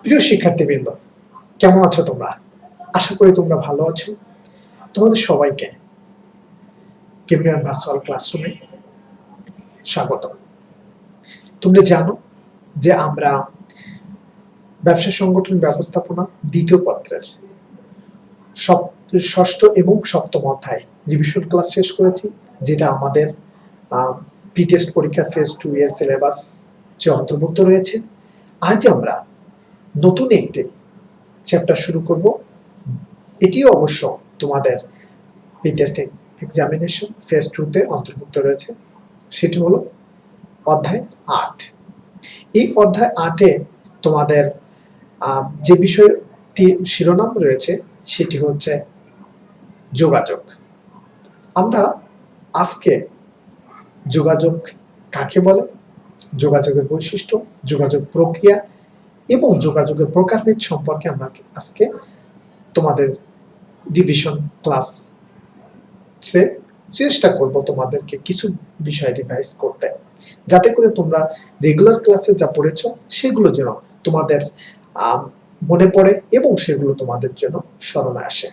প্রিয় শিক্ষার্থীবৃন্দ, কেমন আছো তোমরা? আশা করি তোমরা ভালো আছো। তোমাদের সবাইকে কেমিয়ান ভার্চুয়াল ক্লাসরুমে স্বাগত। তোমরা জানো যে আমরা ব্যবসা সংগঠন ব্যবস্থাপনা দ্বিতীয় পত্রের ষষ্ঠ এবং সপ্তম অধ্যায় রিভিশন ক্লাস শেষ করেছি, যেটা আমাদের প্রি টেস্ট পরীক্ষা ফেজ 2 এর সিলেবাস যে অন্তর্ভুক্ত রয়েছে। আজ আমরা নতুন একটি চ্যাপ্টার শুরু করব। এটিও অবশ্য তোমাদের প্রি টেস্ট এক্সামিনেশন ফেজ 2 তে অন্তর্ভুক্ত রয়েছে। সেটি হলো অধ্যায় 8। এই অধ্যায় 8-এ তোমাদের যে বিষয়টি শিরোনাম রয়েছে সেটি হচ্ছে যোগাযোগ। আমরা আজকে যোগাযোগ কাকে বলে, যোগাযোগের বৈশিষ্ট্য, যোগাযোগ প্রক্রিয়া এবং যোগাযোগের প্রকারভেদ সম্পর্কে আমরা আজকে তোমাদের ডিভিশন ক্লাস চেষ্টা করব তোমাদেরকে কিছু বিষয় রিভাইজ করতে, যাতে করে তোমরা রেগুলার ক্লাসে যা পড়েছো সেগুলো যেন তোমাদের মনে পড়ে এবং সেগুলো তোমাদের জন্য স্মরণে আসে।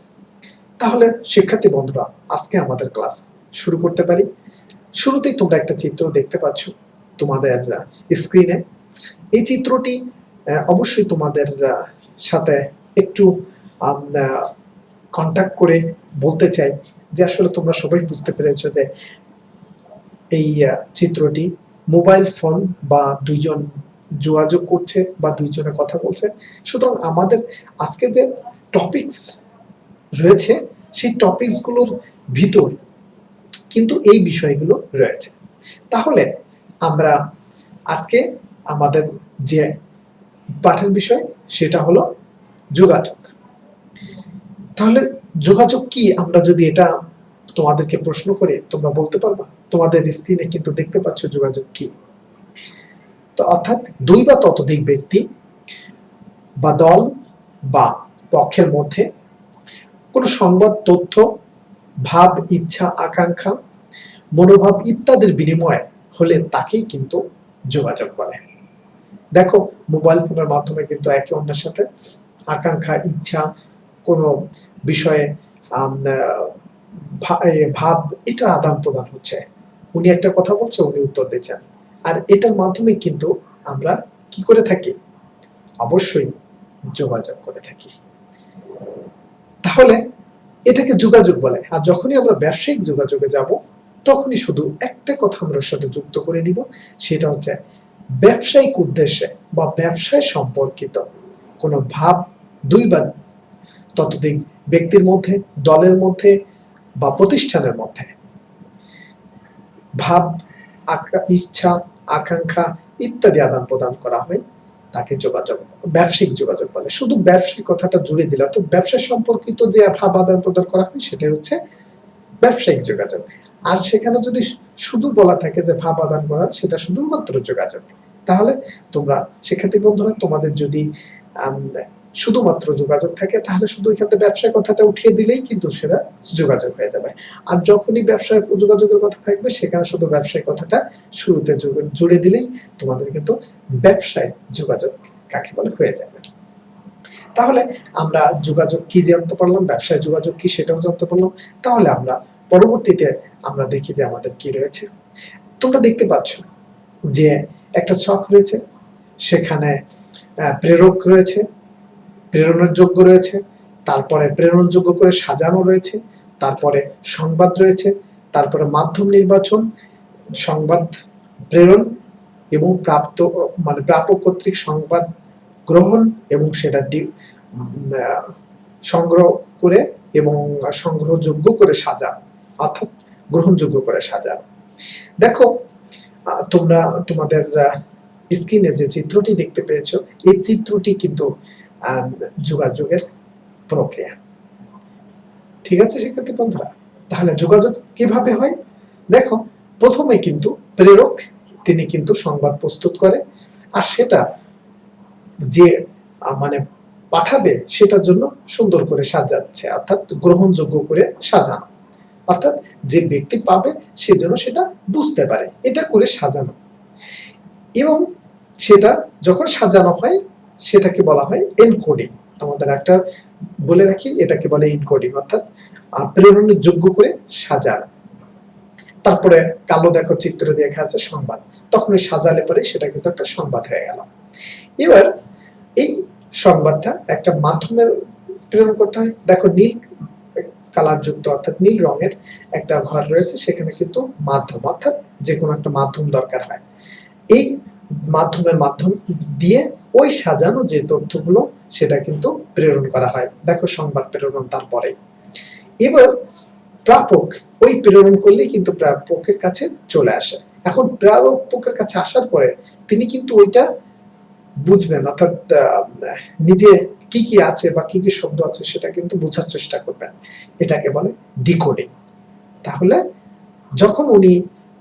তাহলে শিক্ষার্থী বন্ধুরা, আজকে আমাদের ক্লাস শুরু করতে পারি। শুরুতেই তোমরা একটা চিত্র দেখতে পাচ্ছ তোমাদের স্ক্রিনে। এই চিত্রটি অবশ্যই তোমাদের সাথে একটু কন্ট্যাক্ট করে বলতে চাই যে আসলে তোমরা সবাই বুঝতে পেরেছো যে এই চিত্রটি মোবাইল ফোন বা দুইজন যোগাযোগ করছে বা দুইজনে কথা বলছে। সুতরাং আমাদের আজকে যে টপিকস রয়েছে সেই টপিকসগুলোর ভিতর কিন্তু এই বিষয়গুলো রয়েছে। তাহলে আমরা আজকে আমাদের যে পাঠের বিষয় সেটা হলো যোগাযোগ। তাহলে যোগাযোগ কি, আমরা যদি এটা তোমাদেরকে প্রশ্ন করে তোমরা বলতে পারবা? তোমাদের স্ক্রিনে কিন্তু দেখতে পাচ্ছ যোগাযোগ কি। তো অর্থাৎ দুই বা ততোধিক ব্যক্তি বা দল বা পক্ষের মধ্যে কোনো সংবাদ, তথ্য, ভাব, ইচ্ছা, আকাঙ্ক্ষা, মনোভাব ইত্যাদির বিনিময় হলে তাকেই কিন্তু যোগাযোগ বলে। দেখো, মোবাইল ফোনের মাধ্যমে কিন্তু একে অন্যের সাথে আকাঙ্ক্ষা, ইচ্ছা, কোনো বিষয়ে ভাব এটা আদান প্রদান হচ্ছে। উনি একটা কথা বলছে, উনি উত্তর দিচ্ছেন, আর এটার মাধ্যমে কিন্তু আমরা কি করে থাকি? অবশ্যই যোগাযোগ করে থাকি। তাহলে এটাকে যোগাযোগ বলে। আর যখনই আমরা ব্যবসায়িক যোগাযোগে যাব তখনই শুধু একটা কথা আমরা সাথে যুক্ত করে দিব, সেটা হচ্ছে ব্যবসায়িক উদ্দেশ্যে বা ব্যবসায় সম্পর্কিত কোনো ভাব দুই বা ততোধিক ব্যক্তির মধ্যে, দলের মধ্যে বা প্রতিষ্ঠানের মধ্যে ভাব, ইচ্ছা, আকাঙ্ক্ষা ইত্যাদি আদান প্রদান করা হয়, তাকে যোগাযোগ, ব্যবসায়িক যোগাযোগ বলে। শুধু ব্যবসায়িক কথাটা জুড়ে দিলে, অর্থাৎ ব্যবসা সম্পর্কিত যে ভাব আদান প্রদান করা হয় সেটা হচ্ছে ব্যবসায়িক যোগাযোগ। আর সেখানে যদি শুধু বলা থাকে যে ভাব আদান করা, সেটা শুধুমাত্র যোগাযোগ। তাহলে তোমরা শিক্ষার্থী বন্ধুরা, তোমাদের যদি শুধুমাত্র যোগাযোগ থাকে তাহলে শুধু এখানে ব্যবসার কথাটা উঠিয়ে দিলেই কিন্তু সেটা যোগাযোগ হয়ে যাবে। আর যখনই ব্যবসার যোগাযোগের কথা থাকবে সেখানে শুধু ব্যবসায়িক কথাটা শুরুতে জুড়ে দিলেই তোমাদের কিন্তু ব্যবসায় যোগাযোগ কাকে বলে হয়ে যাবে। তাহলে আমরা যোগাযোগ কি জানতে পারলাম, ব্যবসায় যোগাযোগ কি সেটাও জানতে পারলাম। তাহলে আমরা পরবর্তীতে আমরা দেখি যে আমাদের কি রয়েছে। তোমরা দেখতে পাচ্ছ যে একটা ছক রয়েছে, সেখানে প্রেরক রয়েছে, প্রেরণের যোগ্য রয়েছে, তারপরে প্রেরণযোগ্য করে সাজানো রয়েছে, তারপরে সংবাদ রয়েছে, তারপরে মাধ্যম নির্বাচন, সংবাদ প্রেরণ এবং প্রাপক কর্তৃক সংবাদ গ্রহণ এবং সেটা সংগ্রহ করে এবং সংগ্রহযোগ্য করে সাজানো, অর্থাৎ গ্রহণযোগ্য করে সাজানো। দেখো, তোমরা তোমাদের স্ক্রিনে যে চিত্রটি দেখতে পেয়েছো, এই চিত্রটি কিন্তু যোগাযোগের প্রক্রিয়া। ঠিক আছে শিক্ষার্থী বন্ধুরা? তাহলে যোগাযোগ কিভাবে হয়? দেখো, প্রথমে কিন্তু প্রেরক তিনি কিন্তু সংবাদ প্রস্তুত করে, আর সেটা যে পাঠাবে সেটার জন্য সুন্দর করে সাজাচ্ছে, অর্থাৎ গ্রহণযোগ্য করে সাজানো, অর্থাৎ যে ব্যক্তি পাবে সে যেন সেটা বুঝতে পারে, এটা করে সাজানো। এবং সেটা যখন সাজানো হয় সেটাকে বলা হয় এনকোডিং। তোমাদের একটা বলে রাখি, এটাকে বলে এনকোডিং, অর্থাৎ প্রেরণের যোগ্য করে সাজানো। তারপরে কালো দেখো চিত্র দেখা আছে সংবাদ, তখন ওই সাজালে পরে সেটা কিন্তু একটা সংবাদ হয়ে গেল। এবার এই সংবাদটা একটা মাধ্যমের প্রেরণ করতে হয়। দেখো নীল কালার যুক্ত অর্থাৎ নীল রঙের একটা ঘর রয়েছে, সেখানে কিন্তু মাধ্যম অর্থাৎ যে কোনো একটা মাধ্যম দরকার হয়। এই মাধ্যম দিয়ে ওই সাজানো যে তথ্যগুলো সেটা কিন্তু প্রেরণ করা হয়। দেখো সংবাদ প্রেরণ। তারপরে এবার প্রাপক ওই প্রেরণ করলেই কিন্তু প্রাপকের কাছে চলে আসে। এখন প্রাপকের কাছে আসার পরে তিনি কিন্তু ওইটা বুঝবেন, অর্থাৎ নিজে কি কি আছে বা কি কি শব্দ আছে সেটা কিন্তু বোঝার চেষ্টা করবেন। এটাকে বলে ডিকোডিং। তাহলে যখন উনি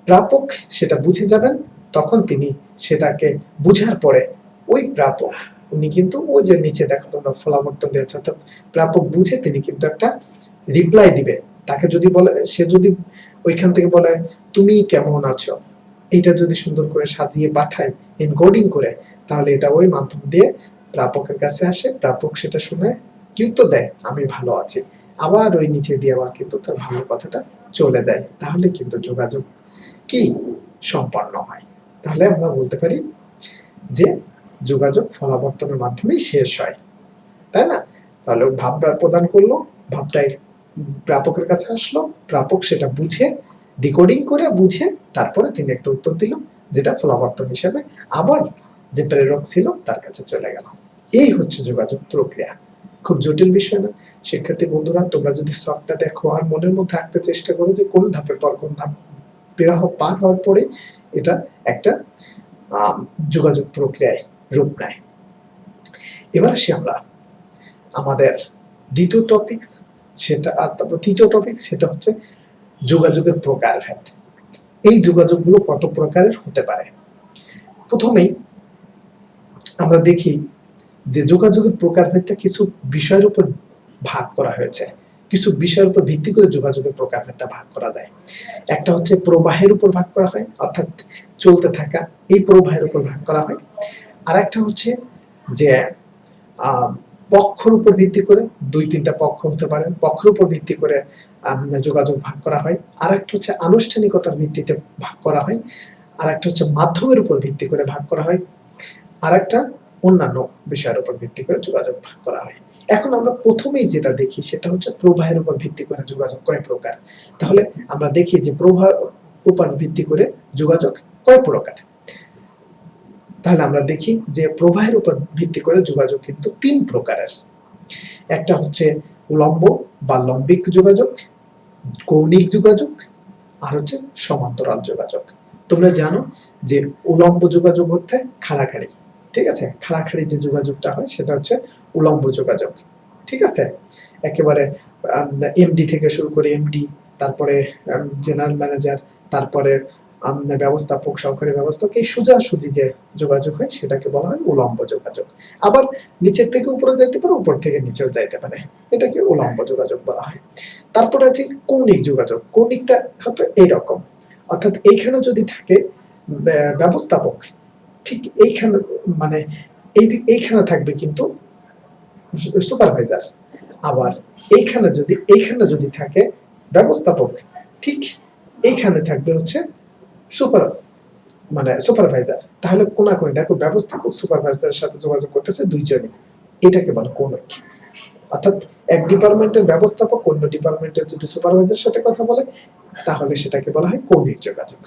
প্রাপক সেটা বুঝে যাবেন, তখন তিনি সেটাকে বুঝার পরে ওই প্রাপক উনি কিন্তু ওই যে নিচে দেখো তোমরা ফলাবর্তন দিয়েছে, অর্থাৎ প্রাপক বুঝে তিনি কিন্তু একটা রিপ্লাই দিবে। তাকে যদি বলে, সে যদি ওইখান থেকে বলে তুমি কেমন আছো, এটা যদি সুন্দর করে সাজিয়ে পাঠায় এনকোডিং করে, তাহলে এটা ওই মাধ্যম দিয়ে প্রাপকের কাছে আসে। প্রাপক সেটা শুনে কি উত্তর দেয়, আমি ভালো আছি। আবার ওই নিচে দিয়ে আবার কিন্তু তার ভালো কথাটা চলে যায়। তাহলে কিন্তু যোগাযোগ কি সম্পন্ন হয়। তাহলে আমরা বলতে পারি যে যোগাযোগ ফলাবর্তনের মাধ্যমেই শেষ হয়, তাই না? তাহলে ভাব প্রদান করলো, ভাবটাই প্রাপকের কাছে আসলো, প্রাপক সেটা বুঝে ডিকোডিং করে বুঝে তারপরে তিনি একটা উত্তর দিল, যেটা ফলাবর্তন হিসেবে আবার যে প্রেরক ছিল তার কাছে চলে গেল। এই হচ্ছে যোগাযোগ প্রক্রিয়া। খুব জটিল বিষয় না? শিক্ষার্থী বন্ধুরা, তোমরা যদি সবটা দেখো আর মনের মধ্যে আঁকতে চেষ্টা করো যে কোন ধাপের পর কোন ধাপ পার হওয়ার পরে এটা একটা যোগাযোগ প্রক্রিয়ায় রূপ নেয়। এবার আসি আমরা আমাদের দ্বিতীয় টপিক, সেটা তৃতীয় টপিক, সেটা হচ্ছে যোগাযোগের প্রকারভেদ। এই যোগাযোগগুলো কত প্রকারের হতে পারে। প্রথমেই আমরা দেখি যে যোগাযোগের প্রকারভেদটা কিছু বিষয়ের উপর ভাগ করা হয়েছে। কিছু বিষয়ের উপর ভিত্তি করে যোগাযোগের প্রকারভেদটা ভাগ করা যায়। একটা হচ্ছে প্রবাহের উপর ভাগ করা হয়, অর্থাৎ চলতে থাকা এই প্রবাহের উপর ভাগ করা হয়। আর একটা হচ্ছে যে পক্ষের উপর ভিত্তি করে, দুই তিনটা পক্ষ হতে পারে, পক্ষের উপর ভিত্তি করে যোগাযোগ ভাগ করা হয়। আর একটা হচ্ছে আনুষ্ঠানিকতার ভিত্তিতে ভাগ করা হয়। আর একটা হচ্ছে মাধ্যমের উপর ভিত্তি করে ভাগ করা হয়। আর একটা অন্যান্য বিষয়ের উপর ভিত্তি করে যোগাযোগ ভাগ করা হয়। এখন আমরা প্রথমেই যেটা দেখি সেটা হচ্ছে প্রবাহের উপর ভিত্তি করে যোগাযোগ কয় প্রকার। তাহলে আমরা দেখি যে প্রবাহ উপর ভিত্তি করে যোগাযোগ কয় প্রকার। তাহলে আমরা দেখি যে প্রবাহের উপর ভিত্তি করে যোগাযোগ কিন্তু তিন প্রকারের। একটা হচ্ছে উলম্ব বা লম্বিক যোগাযোগ, কৌণিক যোগাযোগ, আর হচ্ছে সমান্তরাল যোগাযোগ। তোমরা জানো যে উলম্ব যোগাযোগ হচ্ছে খাড়াখাড়ি, ঠিক আছে? খাড়াখাড়ি যে যোগাযোগটা হয় সেটা হচ্ছে উলম্ব যোগাযোগ, ঠিক আছে? একেবারে এমডি থেকে শুরু করে এমডি, তারপরে জেনারেল ম্যানেজার, তারপরে ব্যবস্থাপক, সহকারী ব্যবস্থাপক, এই সোজাসুজি যে যোগাযোগ হয় সেটাকে বলা হয় উলম্ব যোগাযোগ। আবার নিচের থেকে উপরে যাইতে পারে, উপর থেকে নিচেও যাইতে পারে, এটাকে উলম্ব যোগাযোগ বলা হয়। তারপরে আছে কৌণিক যোগাযোগ। কৌণিকটা হয়তো এইরকম, অর্থাৎ এইখানে যদি থাকে ব্যবস্থাপক, ঠিক এইখানে মানে এই যে এইখানে থাকবে কিন্তু সুপারভাইজার, আবার এইখানে যদি থাকে ব্যবস্থাপক, ঠিক এইখানে থাকবে হচ্ছে সুপারভাইজার। তাহলে কোনাকুনি দেখো ব্যবস্থাপক সুপারভাইজারের সাথে যোগাযোগ করতেছে দুইজনই, এটাকে বলে কৌণিক। অর্থাৎ এক ডিপার্টমেন্টের ব্যবস্থাপক অন্য ডিপার্টমেন্টের যদি সুপারভাইজারের সাথে কথা বলে তাহলে সেটাকে বলা হয় কৌণিক যোগাযোগ।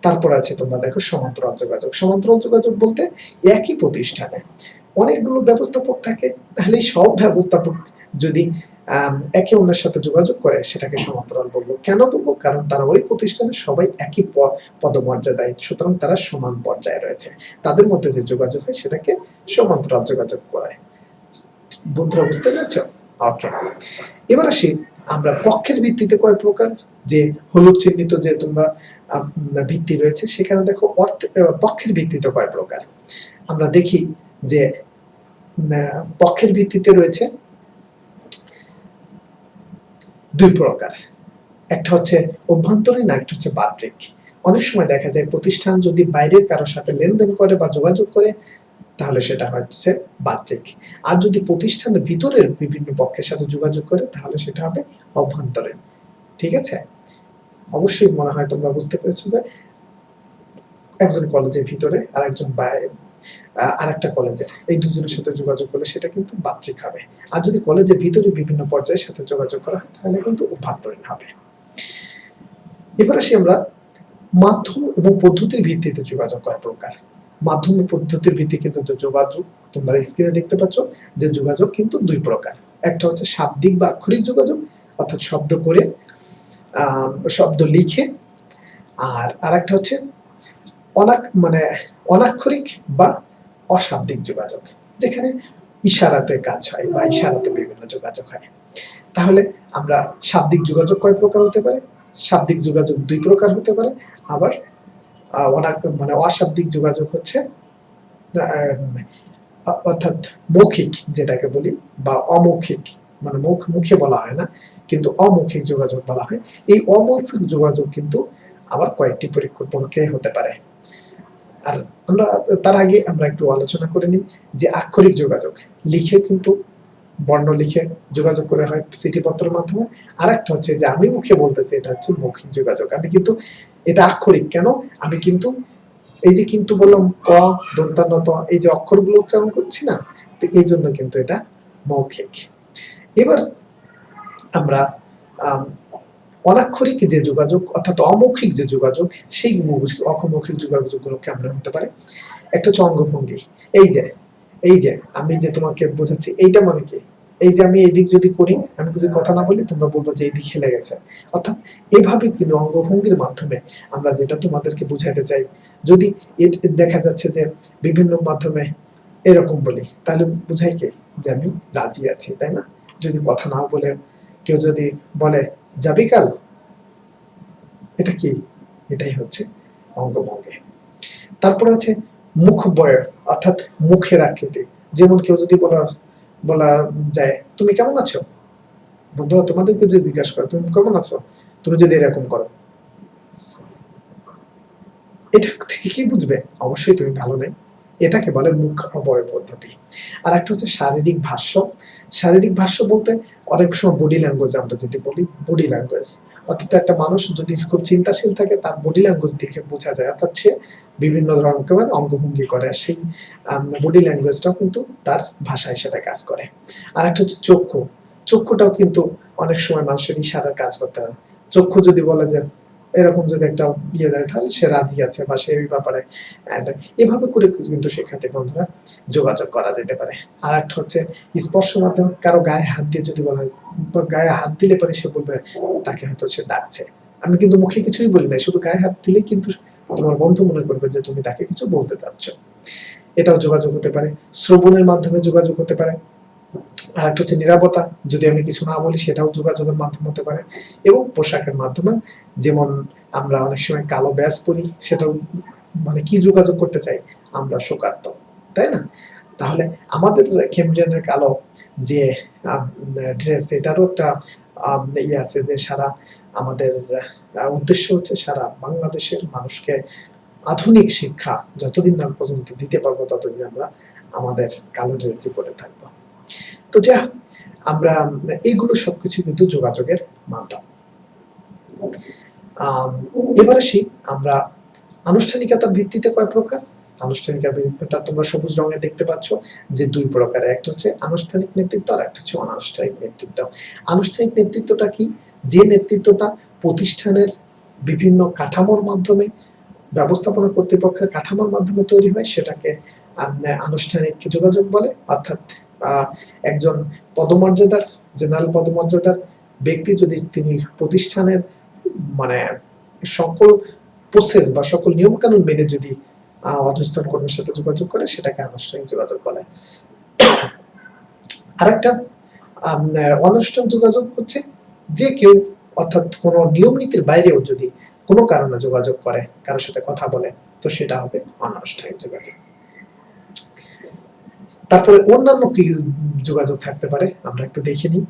তারপর আছে তোমরা দেখো সমান্তরাল যোগাযোগ। সমান্তরাল যোগাযোগ বলতে একই প্রতিষ্ঠানে অনেকগুলো ব্যবস্থাপক থাকে, তাহলে সব ব্যবস্থাপক যদি একে অন্যের সাথে যোগাযোগ করে সেটাকে সমান্তরাল বলবো। কেন বলবো? কারণ তারা ওই প্রতিষ্ঠানে সবাই একই পদমর্যাদায়, সুতরাং তারা সমান পর্যায়ে রয়েছে, তাদের মধ্যে যে যোগাযোগ হয় সেটাকে সমান্তরাল যোগাযোগ বলে। বন্ধুরা বুঝতে পেরেছ? ওকে, এবার আসি আমরা পক্ষের ভিত্তিতে কয় প্রকার। যে হলুদ চিহ্নিত যে তোমরা ভিত্তি রয়েছে সেখানে দেখো পক্ষের ভিত্তিতে কয় প্রকার। আমরা দেখি যে পক্ষের ভিত্তিতে রয়েছে দুই প্রকার, একটা হচ্ছে অভ্যন্তরীণ, একটা হচ্ছে বাহ্যিক। অনেক সময় দেখা যায় প্রতিষ্ঠান যদি বাইরের কারোর সাথে লেনদেন করে বা যোগাযোগ করে তাহলে সেটা হচ্ছে বাহ্যিক। আর যদি প্রতিষ্ঠানের ভিতরের বিভিন্ন পক্ষের সাথে যোগাযোগ করে তাহলে সেটা হবে অভ্যন্তরীণ। ঠিক আছে? অবশ্যই মনে হয় তোমরা বুঝতে পেরেছো যে একজন কলেজের ভিতরে আর একজন আরেকটা কলেজের এই দুজনের সাথে যোগাযোগ করলে সেটা কিন্তু বাহ্যিক হবে। আর যদি কলেজের ভিতরে বিভিন্ন পর্যায়ের সাথে যোগাযোগ করা হয় তাহলে কিন্তু অভ্যন্তরীণ হবে। এবার আসি আমরা মাধ্যম এবং পদ্ধতির ভিত্তিতে যোগাযোগ কয় প্রকার। মাধ্যম ও পদ্ধতির ভিত্তিতে কিন্তু যোগাযোগ, তোমরা স্ক্রিনে দেখতে পাচ্ছ যে যোগাযোগ কিন্তু দুই প্রকার। একটা হচ্ছে শাব্দিক বা আক্ষরিক যোগাযোগ, অর্থাৎ শব্দ করে শব্দ লিখে, আর আরেকটা হচ্ছে অনাক্ষরিক বা অশাব্দিক যোগাযোগ, যেখানে ইশারাতে কাজ হয় বা ইশারাতে বিভিন্ন যোগাযোগ হয়। তাহলে আমরা শাব্দিক যোগাযোগ কয় প্রকার হতে পারে? শাব্দিক যোগাযোগ দুই প্রকার হতে পারে। আবার অশাব্দিক যোগাযোগ হচ্ছে অর্থাৎ মৌখিক যেটাকে বলি বা অমৌখিক, মানে মুখে বলা হয় না কিন্তু অমৌখিক যোগাযোগ বলা হয়। এই অমৌখিক যোগাযোগ কিন্তু আবার কয়েকটি প্রক্রিয়ায় হতে পারে। আর আমরা তার আগে আমরা একটু আলোচনা করে নিই যে আক্ষরিক যোগাযোগ, লিখে কিন্তু বর্ণ লিখে যোগাযোগ করে হয় চিঠিপত্রের মাধ্যমে। আর একটা হচ্ছে যে আমি মুখে বলতেছি, এটা হচ্ছে মৌখিক যোগাযোগ। আমি কিন্তু এটা আক্ষরিক কেন, আমি কিন্তু এই যে কিন্তু বললাম ক দন্তান্ন ত, এই যে অক্ষরগুলো উচ্চারণ করছি না, তো এই জন্য কিন্তু এটা মৌখিক। এবার আমরা অনাক্ষরিক যে যোগাযোগ অর্থাৎ অমৌখিক যে যোগাযোগ, সেই অমৌখিক যোগাযোগগুলোকে আমরা হতে পারে একটা হচ্ছে অঙ্গভঙ্গি। এই যে আমি যে তোমাকে বোঝাচ্ছি এইটা মানে কি, এই যে আমি এদিক যদি করি, আমি যদি কথা না বলি তোমরা বলবো যে এইদিক হেলে গেছে। অর্থাৎ এইভাবে কিন্তু অঙ্গভঙ্গির মাধ্যমে আমরা যেটা তোমাদেরকে বুঝাইতে চাই, যদি দেখা যাচ্ছে যে বিভিন্ন মাধ্যমে এরকম বলি তাহলে বুঝাই কি যে আমি রাজি আছি, তাই না? যদি কথা না বলে কেউ যদি বলে যাবি কাল, এটা কি? এটাই হচ্ছে অঙ্গভঙ্গি। তারপর আছে মুখবয় অর্থাৎ মুখের আকৃতি। যেমন কেউ যদি বলা যায় তুমি কেমন আছো, বন্ধুরা তোমাদেরকে যদি জিজ্ঞাসা করে তুমি কেমন আছো, তুমি যদি এরকম করো, এটা থেকে কি বুঝবে? অবশ্যই তুমি ভালো নেই। এটাকে বলে মুখ অবয়ব পদ্ধতি। আর একটা হচ্ছে শারীরিক ভাষ্য। শারীরিক ভাষ্য বলতে অনেক সময় বডি ল্যাঙ্গুয়েজ, আমরা যেটা বলি বডি ল্যাঙ্গুয়েজ, অর্থাৎ একটা মানুষ যদি খুব চিন্তাশীল থাকে তার বডি ল্যাঙ্গুয়েজ দেখে বোঝা যায়, অর্থাৎ সে বিভিন্ন রকমের অঙ্গভঙ্গি করে, সেই বডি ল্যাঙ্গুয়েজটাও কিন্তু তার ভাষা হিসেবে কাজ করে। আর একটা হচ্ছে চক্ষু। চক্ষুটাও কিন্তু অনেক সময় মানুষের ইশারার কাজ করতে হয়। চক্ষু যদি বলে যে এরকম যদি একটা দেয় তাহলে সে রাজি আছে বা সে ওই ব্যাপারে এভাবে করে কিন্তু সেখানে বন্ধুরা যোগাযোগ করা যেতে পারে। আর একটা হচ্ছে স্পর্শ মাধ্যম, কারো গায়ে হাত দিয়ে যদি বলা হয়, গায়ে হাত দিলে পরে সে বলবে তাকে হয়তো সে ডাকছে, আমি কিন্তু মুখে কিছুই বলি নাই, শুধু গায়ে হাত দিলে কিন্তু তোমার বন্ধু মনে করবে যে তুমি তাকে কিছু বলতে চাচ্ছ। এটাও যোগাযোগ হতে পারে। শ্রবণের মাধ্যমে যোগাযোগ হতে পারে। আর একটা হচ্ছে নিরাপত্তা, যদি আমি কিছু না বলি সেটাও যোগাযোগের মাধ্যম হতে পারে। এবং পোশাকের মাধ্যমে, যেমন আমরা অনেক সময় কালো ব্যাজ পরি, সেটাও মানে কি যোগাযোগ করতে চাই, আমরা শোকার্ত, তাই না? তাহলে আমাদের কেমব্রিয়ানের কালো যে ড্রেস, এটারও একটা ইয়ে আছে যে সারা আমাদের উদ্দেশ্য হচ্ছে সারা বাংলাদেশের মানুষকে আধুনিক শিক্ষা যতদিন না পর্যন্ত দিতে পারবো ততদিন আমরা আমাদের কালো ড্রেসই পরে থাকবো। তো যা আমরা এইগুলো সবকিছু কিন্তু যোগাযোগের মাধ্যম। এবার আসি আমরা আনুষ্ঠানিকতার ভিত্তিতে কয় প্রকার। আনুষ্ঠানিকতা তোমরা সবুজ রঙে দেখতে পাচ্ছ যে দুই প্রকার, একটা হচ্ছে আনুষ্ঠানিক নেতৃত্ব আর একটা হচ্ছে অনানুষ্ঠানিক নেতৃত্ব। আনুষ্ঠানিক নেতৃত্বটা কি? যে নেতৃত্বটা প্রতিষ্ঠানের বিভিন্ন কাঠামোর মাধ্যমে, ব্যবস্থাপনা কর্তৃপক্ষের কাঠামোর মাধ্যমে তৈরি হয়, সেটাকে আনুষ্ঠানিক যোগাযোগ বলে। অর্থাৎ একজন পদমর্যাদার, জেনারেল পদমর্যাদার ব্যক্তি যদি তিনি প্রতিষ্ঠানের মানে সকল প্রসেস বা সকল নিয়ম কানুন মেনে যদি অধস্তন কর্মীর সাথে যোগাযোগ করে, সেটাকে আনুষ্ঠানিক যোগাযোগ বলে। আরেকটা অনানুষ্ঠানিক যোগাযোগ হচ্ছে যে কেউ অর্থাৎ কোন নিয়ম নীতির বাইরেও যদি কোনো কারণে যোগাযোগ করে, কারোর সাথে কথা বলে, তো সেটা হবে অনানুষ্ঠানিক যোগাযোগ। তারপরে অন্যান্য কি যোগাযোগ থাকতে পারে, আমরা একটু দেখে নিই।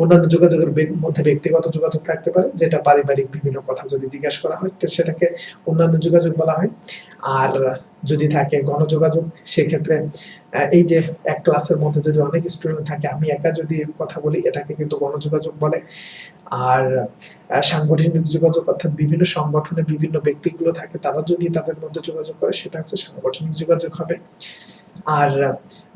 অন্যান্য যোগাযোগের মধ্যে ব্যক্তিগত যোগাযোগ থাকতে পারে, যেটা পারিবারিক বিভিন্ন কথা যদি জিজ্ঞাসা করা হয় তো সেটাকে অন্যান্য যোগাযোগ বলা হয়। আর যদি থাকে গণযোগাযোগ, সেক্ষেত্রে এই যে এক ক্লাসের মধ্যে যদি অনেক স্টুডেন্ট থাকে, আমি একা যদি কথা বলি, এটাকে কিন্তু গণযোগাযোগ বলে। আর সাংগঠনিক যোগাযোগ অর্থাৎ বিভিন্ন সংগঠনে বিভিন্ন ব্যক্তিগুলো থাকে, তারা যদি তাদের মধ্যে যোগাযোগ করে সেটা হচ্ছে সাংগঠনিক যোগাযোগ হবে। আর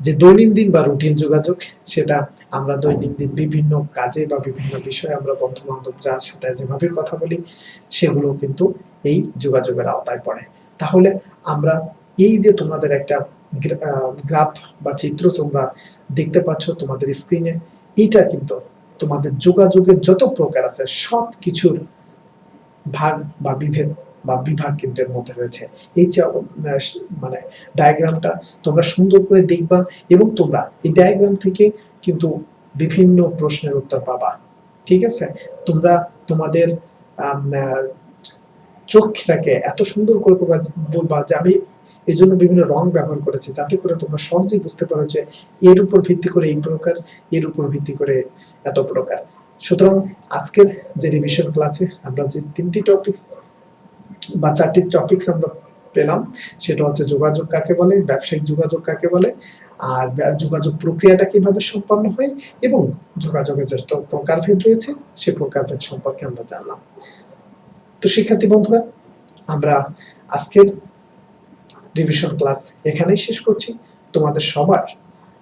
যে দৈনন্দিন বা রুটিন যোগাযোগ, সেটা আমরা দৈনন্দিন বিভিন্ন কাজে বা বিভিন্ন বিষয়ে আমরা বন্ধু বান্ধব যার সাথে যেভাবে কথা বলি, সেগুলো কিন্তু এই যোগাযোগের আওতায় পড়ে। তাহলে আমরা এই যে তোমাদের একটা গ্রাফ বা চিত্র তোমরা দেখতে পাচ্ছ তোমাদের স্ক্রিনে, এটা কিন্তু তোমাদের যোগাযোগের যত প্রকার আছে সব কিছুর ভাগ বা বিভেদ বা বিভাগ কিন্তু এর মধ্যে রয়েছে। এই যে মানে ডায়াগ্রামটা তোমরা সুন্দর করে দেখবা, এবং তোমরা এই ডায়াগ্রাম থেকে কিন্তু বিভিন্ন প্রশ্নের উত্তর পাবা। ঠিক আছে, তোমরা তোমাদের চোখটাকে এত সুন্দর করে বলবা যে আমি এই জন্য বিভিন্ন রং ব্যবহার করেছি, যাতে করে তোমরা সহজেই বুঝতে পারো যে এর উপর ভিত্তি করে এই প্রকার, এর উপর ভিত্তি করে এত প্রকার। সুতরাং আজকের যে রিভিশন ক্লাসে আমরা যে 3টি টপিকস বা 4টি টপিকস আমরা পেলাম, সেটা হচ্ছে যোগাযোগ কাকে বলে, ব্যবসায়িক যোগাযোগ কাকে বলে, আর যোগাযোগ প্রক্রিয়াটা কিভাবে সম্পন্ন হয়, এবং যোগাযোগের যত প্রকারভেদ রয়েছে সেই প্রকারভেদ সম্পর্কে আমরা জানলাম। তো শিক্ষার্থী বন্ধুরা, আমরা আজকের রিভিশন ক্লাস এখানেই শেষ করছি। তোমাদের সবার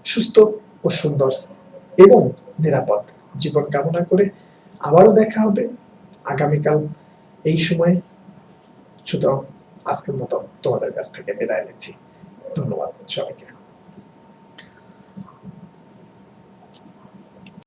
সুস্থ ও সুন্দর এবং নিরাপদ জীবন কামনা করে আবারও দেখা হবে আগামীকাল এই সময়ে। সুতরাং আজকের মতো তোমাদের কাছ থেকে বিদায় নিচ্ছি। ধন্যবাদ সবাইকে।